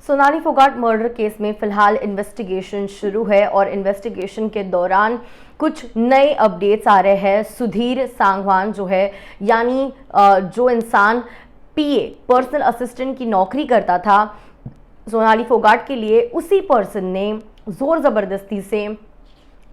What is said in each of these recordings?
Sonali Phogat murder case में फिलहाल investigation शुरू है और इन्वेस्टिगेशन के दौरान कुछ नए अपडेट्स आ रहे हैं। सुधीर सांगवान जो है, यानी जो इंसान पीए पर्सनल असिस्टेंट की नौकरी करता था सोनाली फोगाट के लिए, उसी पर्सन ने जोर ज़बरदस्ती से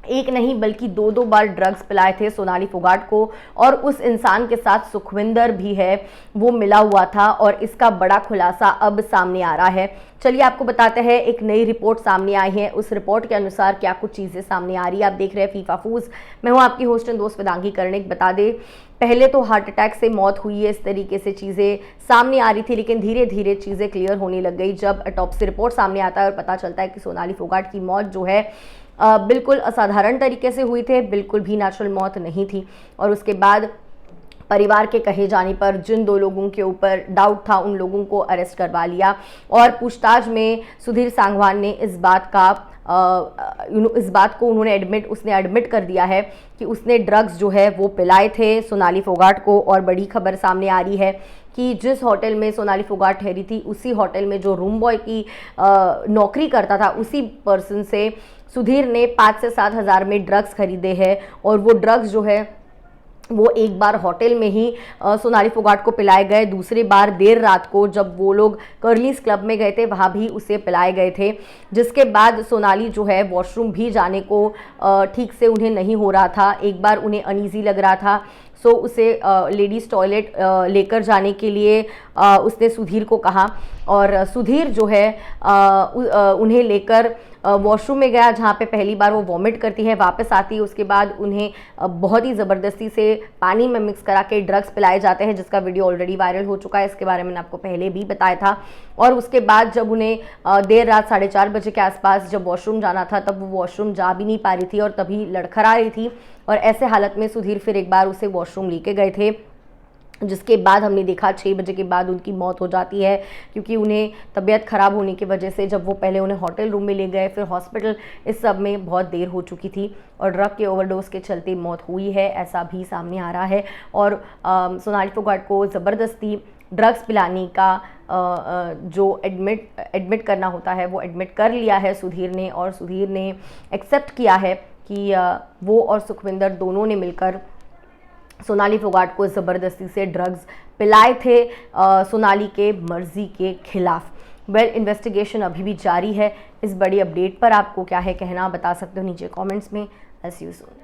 एक नहीं बल्कि दो बार ड्रग्स पिलाए थे सोनाली फोगाट को, और उस इंसान के साथ सुखविंदर भी है, वो मिला हुआ था और इसका बड़ा खुलासा अब सामने आ रहा है। चलिए आपको बताते हैं, एक नई रिपोर्ट सामने आई है। उस रिपोर्ट के अनुसार क्या कुछ चीज़ें सामने आ रही है। आप देख रहे हैं फीफा फूज, मैं हूँ आपकी होस्ट एंड दोस्त वेदांगी कर्णिक। बता दें, पहले तो हार्ट अटैक से मौत हुई है, इस तरीके से चीज़ें सामने आ रही थी, लेकिन धीरे धीरे चीज़ें क्लियर होने लग गई जब ऑटोप्सी रिपोर्ट सामने आता है और पता चलता है कि सोनाली फोगाट की मौत जो है बिल्कुल असाधारण तरीके से हुई थी, बिल्कुल भी नेचुरल मौत नहीं थी। और उसके बाद परिवार के कहे जाने पर जिन दो लोगों के ऊपर डाउट था, उन लोगों को अरेस्ट करवा लिया और पूछताछ में सुधीर सांगवान ने इस बात को उसने एडमिट कर दिया है कि उसने ड्रग्स जो है वो पिलाए थे सोनाली फोगाट को। और बड़ी खबर सामने आ रही है कि जिस होटल में सोनाली फोगाट ठहरी थी, उसी होटल में जो रूम बॉय की नौकरी करता था, उसी पर्सन से सुधीर ने 5 से 7 हज़ार में ड्रग्स खरीदे हैं। और वो ड्रग्स जो है वो एक बार होटल में ही सोनाली फोगाट को पिलाए गए, दूसरी बार देर रात को जब वो लोग कर्लीज क्लब में गए थे, वहाँ भी उसे पिलाए गए थे। जिसके बाद सोनाली जो है वॉशरूम भी जाने को ठीक से उन्हें नहीं हो रहा था, एक बार उन्हें अनईजी लग रहा था। सो उसे लेडीज़ टॉयलेट लेकर जाने के लिए उसने सुधीर को कहा और सुधीर जो है उन्हें लेकर वॉशरूम में गया, जहाँ पे पहली बार वो वॉमिट करती है, वापस आती है। उसके बाद उन्हें बहुत ही ज़बरदस्ती से पानी में मिक्स करा के ड्रग्स पिलाए जाते हैं, जिसका वीडियो ऑलरेडी वायरल हो चुका है। इसके बारे में मैंने आपको पहले भी बताया था। और उसके बाद जब उन्हें देर रात 4:30 बजे के आसपास जब वॉशरूम जाना था, तब वो वॉशरूम जा भी नहीं पा रही थी और तभी लड़खड़ा रही थी। और ऐसे हालत में सुधीर फिर एक बार उसे वॉशरूम लेके गए थे, जिसके बाद हमने देखा 6 बजे के बाद उनकी मौत हो जाती है, क्योंकि उन्हें तबीयत ख़राब होने की वजह से जब वो पहले उन्हें होटल रूम में ले गए, फिर हॉस्पिटल, इस सब में बहुत देर हो चुकी थी और ड्रग के ओवरडोज के चलते मौत हुई है, ऐसा भी सामने आ रहा है। और सोनाली फोगाट को ज़बरदस्ती ड्रग्स पिलाने का जो एडमिट करना होता है, वो एडमिट कर लिया है सुधीर ने, और सुधीर ने एक्सेप्ट किया है कि वो और सुखविंदर दोनों ने मिलकर सोनाली फोगाट को ज़बरदस्ती से ड्रग्स पिलाए थे सोनाली के मर्जी के खिलाफ। इन्वेस्टिगेशन अभी भी जारी है। इस बड़ी अपडेट पर आपको क्या है कहना, बता सकते हो नीचे कमेंट्स में। सी यू सून।